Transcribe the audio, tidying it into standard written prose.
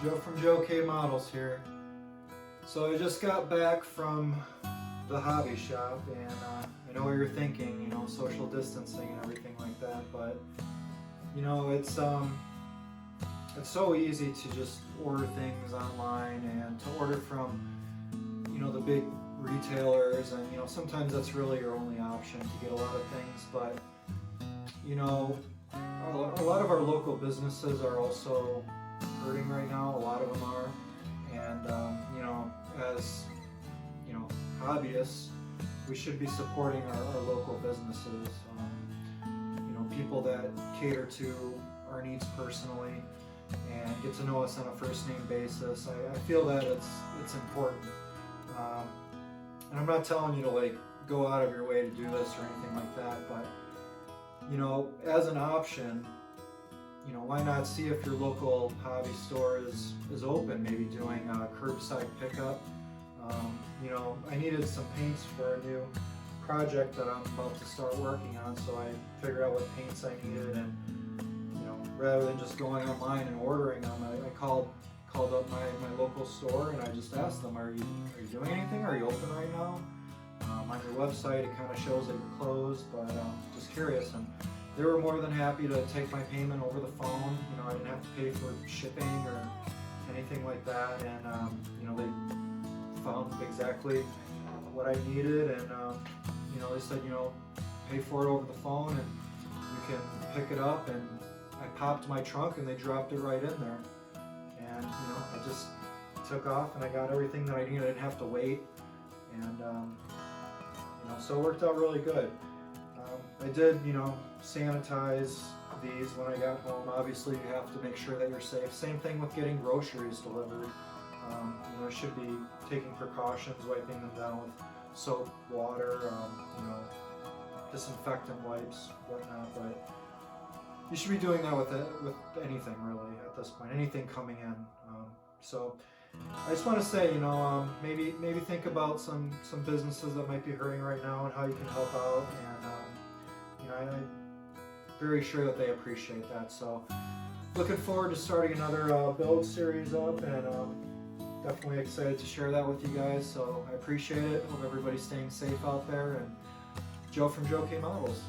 Joe from Joe K Models here. So I just got back from the hobby shop, and I know what you're thinking, social distancing and everything like that, but it's so easy to just order things online and to order from the big retailers, and sometimes that's really your only option to get a lot of things, but a lot of our local businesses are also hurting right now. A lot of them are, and as hobbyists, we should be supporting our local businesses. People that cater to our needs personally and get to know us on a first name basis. I feel that it's important, and I'm not telling you to go out of your way to do this or anything like that, but as an option, why not see if your local hobby store is open, maybe doing a curbside pickup. I needed some paints for a new project that I'm about to start working on, so I figured out what paints I needed, and rather than just going online and ordering them, I called up my local store, and I just asked them, are you doing anything? Are you open right now? On your website it kind of shows that you're closed, but just curious, and they were more than happy to take my payment over the phone. I didn't have to pay for shipping or anything like that, and they found exactly what I needed, and they said, pay for it over the phone and you can pick it up, and I popped my trunk and they dropped it right in there, and I just took off and I got everything that I needed. I didn't have to wait, and so it worked out really good. I did sanitize these when I got home. Obviously you have to make sure that you're safe. Same thing with getting groceries delivered. I should be taking precautions, wiping them down with soap, water, disinfectant wipes, whatnot, but you should be doing that with anything really at this point, anything coming in. So I just want to say, maybe think about some businesses that might be hurting right now and how you can help out, and I'm very sure that they appreciate that. So looking forward to starting another build series up, and definitely excited to share that with you guys. So I appreciate it. Hope everybody's staying safe out there, and Joe from Joe K Models.